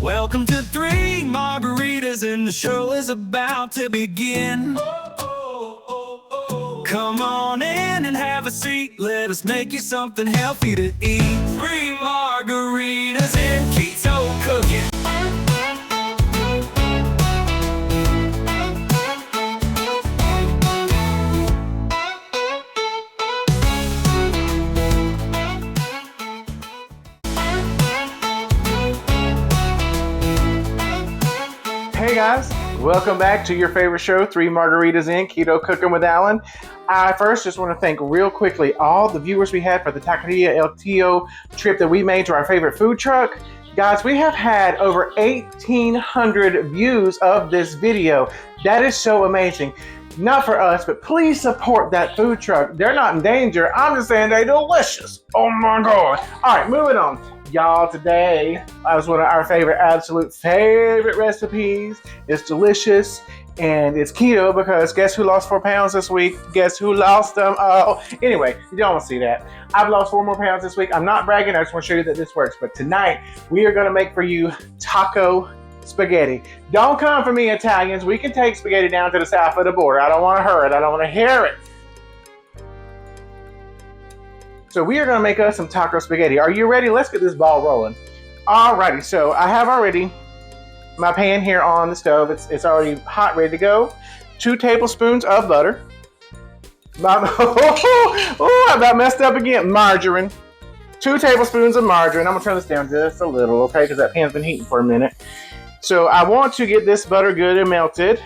Welcome to Three Margaritas, and the show is about to begin. Come on in and have a seat. Let us make you something healthy to eat. Three margaritas and keto cooking. Hey guys, welcome back to your favorite show, Three Margaritas in Keto Cooking with Alan. I first just want to thank real quickly all the viewers we had for the Taqueria El Tío trip that we made to our favorite food truck. Guys, we have had over 1,800 views of this video. That is so amazing. Not for us, but please support that food truck. They're not in danger. I'm just saying they're delicious. Oh my God. All right, moving on. Y'all, today was one of our absolute favorite recipes. It's delicious and it's keto because guess who lost 4 pounds this week? Guess who lost them? Oh, anyway, you don't want to see that. I've lost 4 more pounds this week. I'm not bragging. I just want to show you that this works. But tonight we are going to make for you taco spaghetti. Don't come for me, Italians. We can take spaghetti down to the south of the border. I don't want to hear it. I don't want to hear it. So we are going to make us some taco spaghetti. Are you ready? Let's get this ball rolling. Alrighty, so I have already my pan here on the stove. It's already hot, ready to go. 2 tablespoons of butter. I about messed up again. Margarine. 2 tablespoons of margarine. I'm going to turn this down just a little, okay, because that pan's been heating for a minute. So I want to get this butter good and melted.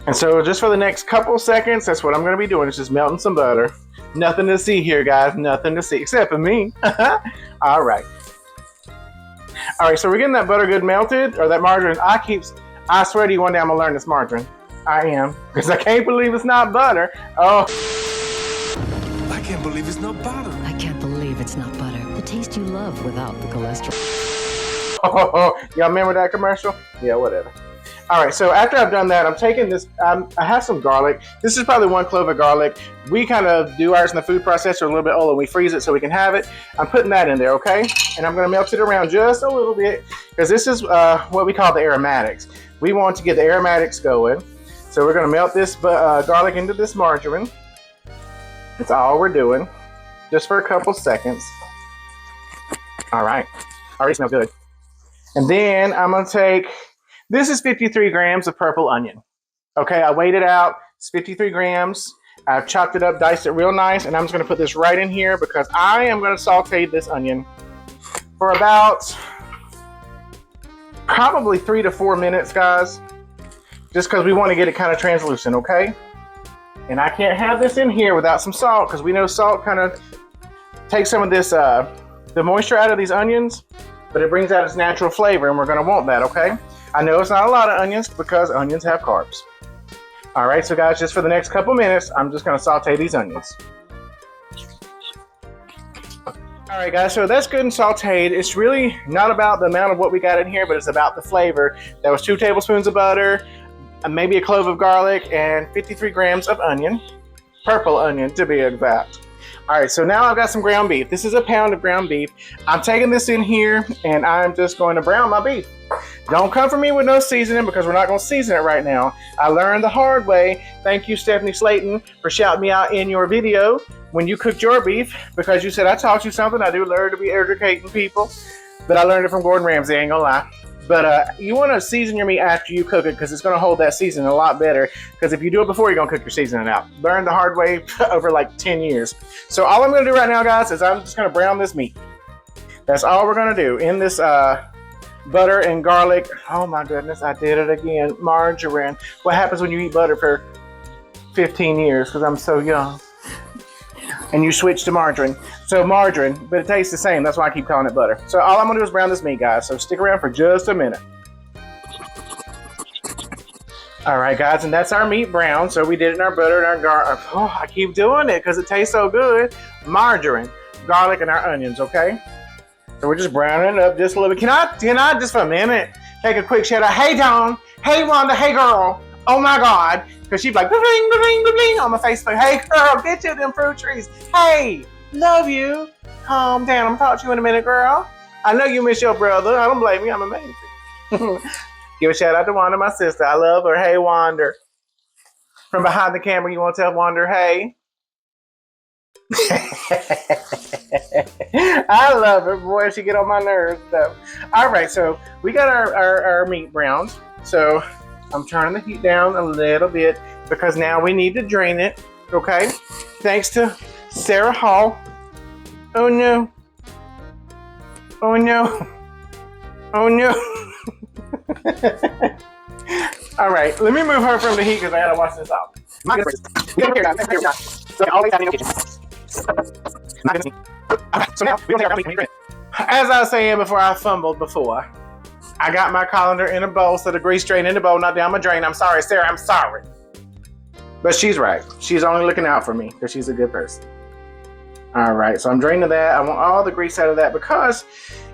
And so just for the next couple seconds, that's what I'm going to be doing. Is just melting some butter. Nothing to see here, guys. Nothing to see except for me. All right. So we're getting that butter good melted, or that margarine. I swear to you, one day I'm going to learn this margarine. I am. Because I can't believe it's not butter. Oh. I can't believe it's not butter. I can't believe it's not butter. The taste you love without the cholesterol. Y'all remember that commercial? Yeah, whatever. All right, so after I've done that, I'm taking this, I have some garlic. This is probably 1 clove of garlic. We kind of do ours in the food processor a little bit old and we freeze it so we can have it. I'm putting that in there, okay? And I'm gonna melt it around just a little bit because this is what we call the aromatics. We want to get the aromatics going. So we're gonna melt this garlic into this margarine. That's all we're doing, just for a couple seconds. All right, already smell good. And then I'm gonna take, this is 53 grams of purple onion. Okay, I weighed it out. It's 53 grams. I've chopped it up, diced it real nice, and I'm just gonna put this right in here because I am gonna saute this onion for about probably 3 to 4 minutes, guys. Just because we want to get it kind of translucent, okay? And I can't have this in here without some salt because we know salt kind of takes some of this, the moisture out of these onions, but it brings out its natural flavor, and we're gonna want that, okay? I know it's not a lot of onions because onions have carbs. All right, so guys, just for the next couple minutes, I'm just gonna saute these onions. All right, guys, so that's good and sauteed. It's really not about the amount of what we got in here, but it's about the flavor. That was 2 tablespoons of butter, maybe a clove of garlic, and 53 grams of onion. Purple onion, to be exact. All right, so now I've got some ground beef. This is a pound of ground beef. I'm taking this in here, and I'm just going to brown my beef. Don't come for me with no seasoning because we're not going to season it right now. I learned the hard way. Thank you, Stephanie Slayton, for shouting me out in your video when you cooked your beef because you said I taught you something. I do learn to be educating people, but I learned it from Gordon Ramsay, ain't gonna lie. But you want to season your meat after you cook it because it's going to hold that seasoning a lot better. Because if you do it before, you're going to cook your seasoning out. Learned the hard way over like 10 years. So all I'm going to do right now, guys, is I'm just going to brown this meat. That's all we're going to do in this butter and garlic. Oh my goodness, I did it again. Margarine. What happens when you eat butter for 15 years? Because I'm so young. And you switch to margarine. So margarine, but it tastes the same. That's why I keep calling it butter. So all I'm gonna do is brown this meat, guys. So stick around for just a minute. All right, guys, and that's our meat brown. So we did it in our butter and our garlic. Oh, I keep doing it because it tastes so good. Margarine, garlic, and our onions, okay? So we're just browning it up just a little bit. Can I just for a minute take a quick shout out? Hey, Dawn. Hey, Wanda. Hey, girl. Oh my God. Because she'd be like, bling, bling, bling, on my Facebook. Hey, girl, get you them fruit trees. Hey, love you. Calm down. I'm talking to you in a minute, girl. I know you miss your brother. I don't blame you. I'm amazing. Give a shout out to Wanda, my sister. I love her. Hey, Wanda. From behind the camera, you want to tell Wanda, hey? I love her. Boy, she get on my nerves, though. All right, so we got our meat browned. So I'm turning the heat down a little bit because now we need to drain it, okay? Thanks to Sarah Hall. Oh, no. Oh, no. Oh, no. All right, let me move her from the heat because I gotta wash this off. My goodness. Get over here, guys. So always have in your kitchen. My goodness. Okay, so now we don't take our meat. As I was saying before I fumbled before, I got my colander in a bowl, so the grease drain in the bowl, not down my drain. I'm sorry, Sarah, I'm sorry. But she's right. She's only looking out for me because she's a good person. All right, so I'm draining that. I want all the grease out of that because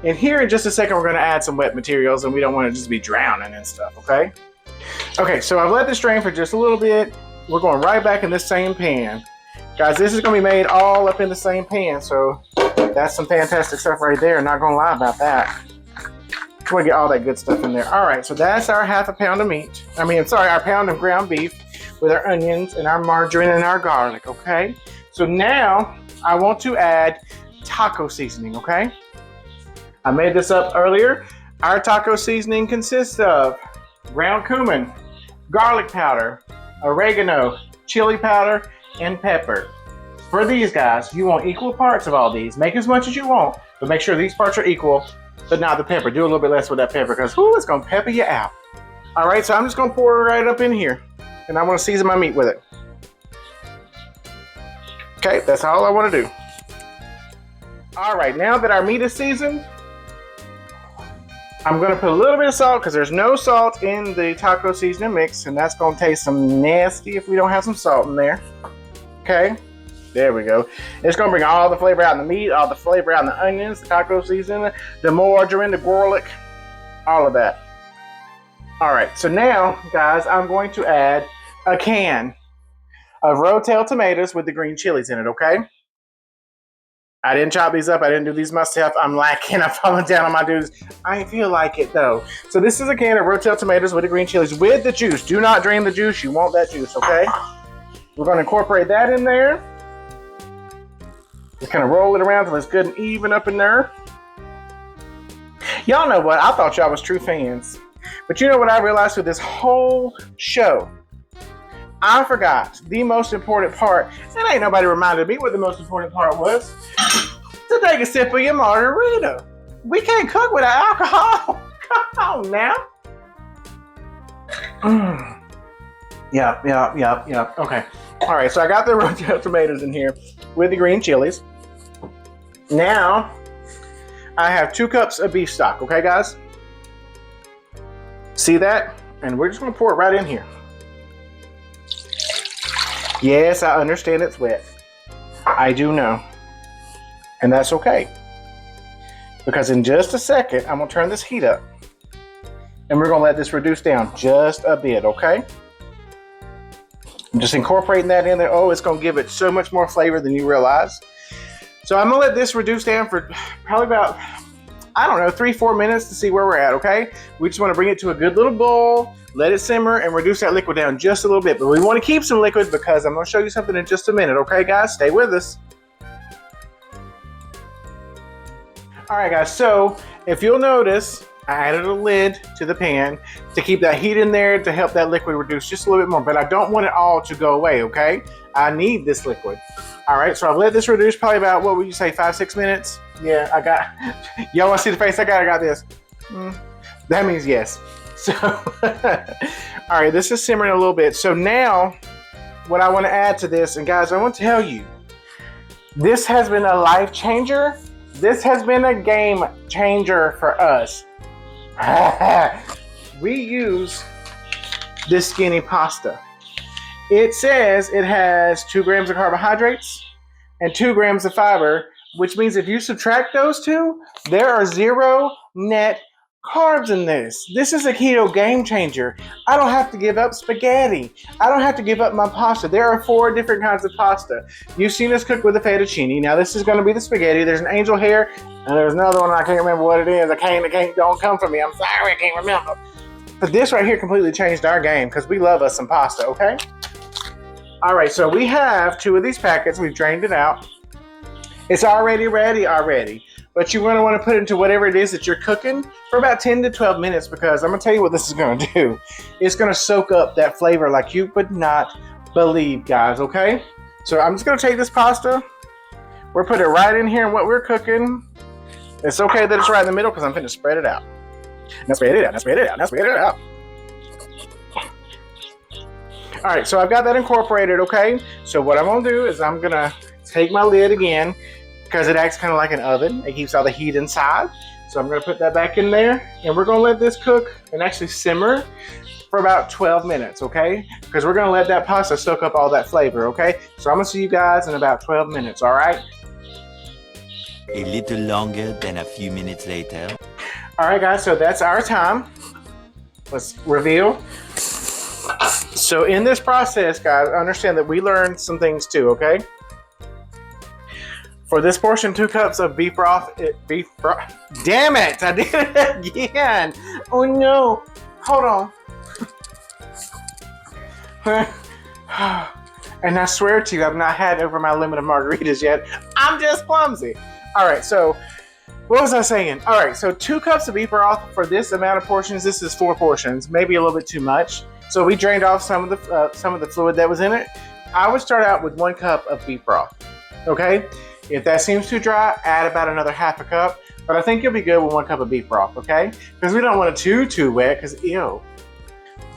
in here in just a second, we're gonna add some wet materials and we don't want to just be drowning and stuff, okay? Okay, so I've let this drain for just a little bit. We're going right back in this same pan. Guys, this is gonna be made all up in the same pan, so that's some fantastic stuff right there. Not gonna lie about that. We're gonna get all that good stuff in there. All right, so that's our half a pound of meat. Our pound of ground beef with our onions and our margarine and our garlic, okay? So now I want to add taco seasoning, okay? I made this up earlier. Our taco seasoning consists of ground cumin, garlic powder, oregano, chili powder, and pepper. For these guys, you want equal parts of all these. Make as much as you want, but make sure these parts are equal, but not the pepper. Do a little bit less with that pepper because it's gonna pepper you out. All right, so I'm just gonna pour it right up in here and I wanna season my meat with it. Okay, that's all I wanna do. All right, now that our meat is seasoned, I'm gonna put a little bit of salt because there's no salt in the taco seasoning mix, and that's gonna taste some nasty if we don't have some salt in there. Okay, there we go. It's gonna bring all the flavor out in the meat, all the flavor out in the onions, the taco seasoning, the margarine, the garlic, all of that. All right, so now, guys, I'm going to add a can of rotel tomatoes with the green chilies in it, okay? I didn't chop these up. I didn't do these myself. I'm lacking. I'm falling down on my dudes. I feel like it though. So this is a can of rotel tomatoes with the green chilies with the juice. Do not drain the juice. You want that juice, okay? We're going to incorporate that in there. Just kind of roll it around till it's good and even up in there. Y'all know what? I thought y'all was true fans. But you know what I realized through this whole show? I forgot the most important part, and ain't nobody reminded me what the most important part was, to take a sip of your margarita. We can't cook without alcohol. Come on now. Yep. Okay. All right, so I got the rotel tomatoes in here with the green chilies. Now, I have 2 cups of beef stock, okay, guys? See that? And we're just gonna pour it right in here. Yes, I understand it's wet. I do know. And that's okay. Because in just a second, I'm gonna turn this heat up. And we're gonna let this reduce down just a bit, okay? I'm just incorporating that in there. Oh, it's gonna give it so much more flavor than you realize. So I'm gonna let this reduce down for probably about, 3-4 minutes to see where we're at, okay? We just wanna bring it to a good little boil, let it simmer, and reduce that liquid down just a little bit. But we wanna keep some liquid because I'm gonna show you something in just a minute, okay, guys? Stay with us. All right, guys, so if you'll notice, I added a lid to the pan to keep that heat in there to help that liquid reduce just a little bit more, but I don't want it all to go away, okay? I need this liquid. All right, so I've let this reduce probably about, what would you say, 5-6 minutes? Yeah, I got, y'all wanna see the face I got this. That means yes. So, all right, this is simmering a little bit. So now, what I wanna add to this, and guys, I want to tell you, this has been a life changer. This has been a game changer for us. We use this skinny pasta. It says it has 2 grams of carbohydrates and 2 grams of fiber, which means if you subtract those two, there are 0 net carbs in this. This is a keto game changer. I don't have to give up spaghetti. I don't have to give up my pasta. There are 4 different kinds of pasta. You've seen us cook with a fettuccine. Now this is going to be the spaghetti. There's an angel hair, and there's another one. I can't remember what it is. Don't come for me. I'm sorry, I can't remember. But this right here completely changed our game because we love us some pasta, okay? All right, so we have 2 of these packets. We've drained it out. It's already ready already. But you're going to want to put it into whatever it is that you're cooking for about 10 to 12 minutes because I'm going to tell you what this is going to do. It's going to soak up that flavor like you would not believe, guys, okay? So I'm just going to take this pasta. We're putting it right in here in what we're cooking. It's okay that it's right in the middle because I'm going to spread it out. Now spread it out, now spread it out, now spread it out. All right, so I've got that incorporated, okay? So what I'm going to do is I'm going to take my lid again, because it acts kind of like an oven. It keeps all the heat inside. So I'm going to put that back in there, and we're going to let this cook and actually simmer for about 12 minutes, okay? Because we're going to let that pasta soak up all that flavor, okay? So I'm going to see you guys in about 12 minutes, all right? A little longer than a few minutes later. All right, guys, so that's our time. Let's reveal. So in this process, guys, understand that we learned some things too, okay? For this portion, 2 cups of beef broth. Damn it! I did it again. Oh no! Hold on. And I swear to you, I've not had over my limit of margaritas yet. I'm just clumsy. All right, so what was I saying? All right, so 2 cups of beef broth for this amount of portions. This is 4 portions, maybe a little bit too much. So we drained off some of the fluid that was in it. I would start out with 1 cup of beef broth. Okay. If that seems too dry, add about another half a cup. But I think you'll be good with 1 cup of beef broth, okay? Because we don't want it too wet, because ew.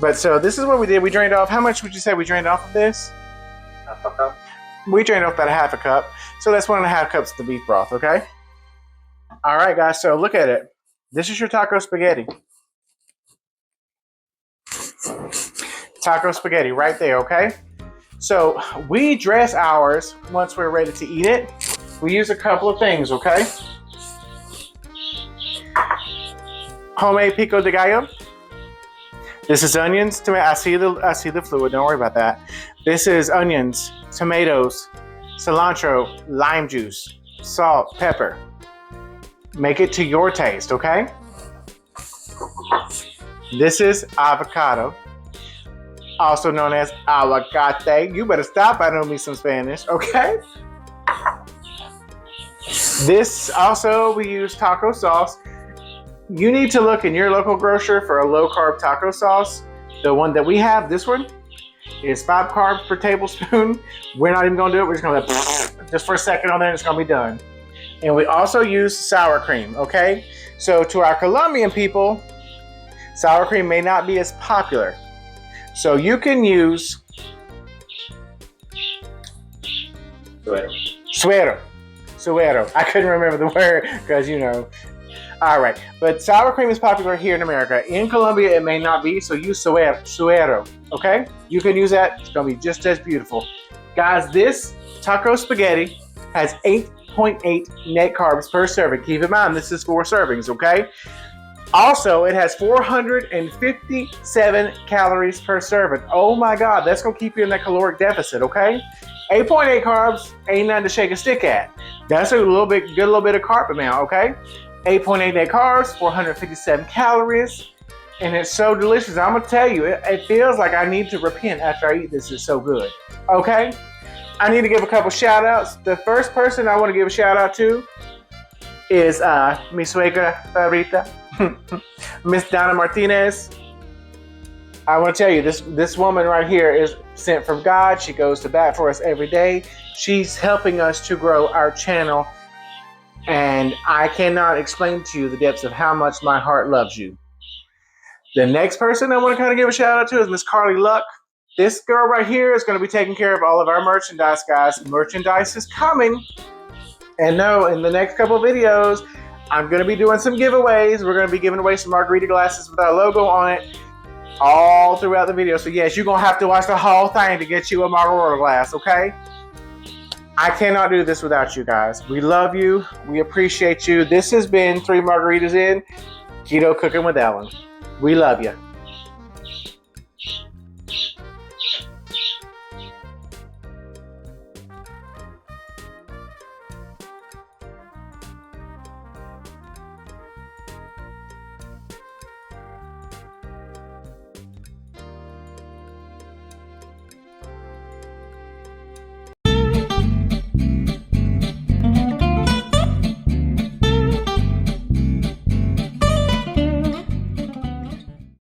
But so this is what we did. We drained off, how much would you say we drained off of this? Half a cup. We drained off about a half a cup. So that's 1.5 cups of the beef broth, okay? All right, guys, so look at it. This is your taco spaghetti. Taco spaghetti right there, okay? So we dress ours once we're ready to eat it. We use a couple of things, okay? Homemade pico de gallo. This is onions, tomato. I see the fluid. Don't worry about that. This is onions, tomatoes, cilantro, lime juice, salt, pepper. Make it to your taste, okay? This is avocado, also known as aguacate. You better stop. I know me some Spanish, okay? This also, we use taco sauce. You need to look in your local grocer for a low carb taco sauce. The one that we have, this one, is 5 carbs per tablespoon. We're not even gonna do it. We're just gonna just for a second on there and it's gonna be done. And we also use sour cream, okay? So to our Colombian people, sour cream may not be as popular. So you can use suero. I couldn't remember the word because, you know. All right, but sour cream is popular here in America. In Colombia, it may not be, so use suero, okay? You can use that. It's going to be just as beautiful. Guys, this taco spaghetti has 8.8 net carbs per serving. Keep in mind, this is 4 servings, okay? Also, it has 457 calories per serving. Oh my God, that's going to keep you in that caloric deficit, okay? 8.8 carbs ain't nothing to shake a stick at. That's a good little bit of carb amount, okay? 8.8 net carbs, 457 calories, and it's so delicious. I'm gonna tell you, it feels like I need to repent after I eat this. It's so good, okay? I need to give a couple shout outs. The first person I want to give a shout out to is mi suegra favorita, Miss Donna Martinez. I want to tell you, this woman right here is sent from God. She goes to bat for us every day. She's helping us to grow our channel. And I cannot explain to you the depths of how much my heart loves you. The next person I want to kind of give a shout out to is Miss Carly Luck. This girl right here is going to be taking care of all of our merchandise, guys. Merchandise is coming. And no, in the next couple of videos, I'm going to be doing some giveaways. We're going to be giving away some margarita glasses with our logo on it all throughout the video. So yes, you're going to have to watch the whole thing to get you a margarita glass, okay? I cannot do this without you guys. We love you. We appreciate you. This has been 3 Margaritas In. Keto Cooking with Ellen. We love you.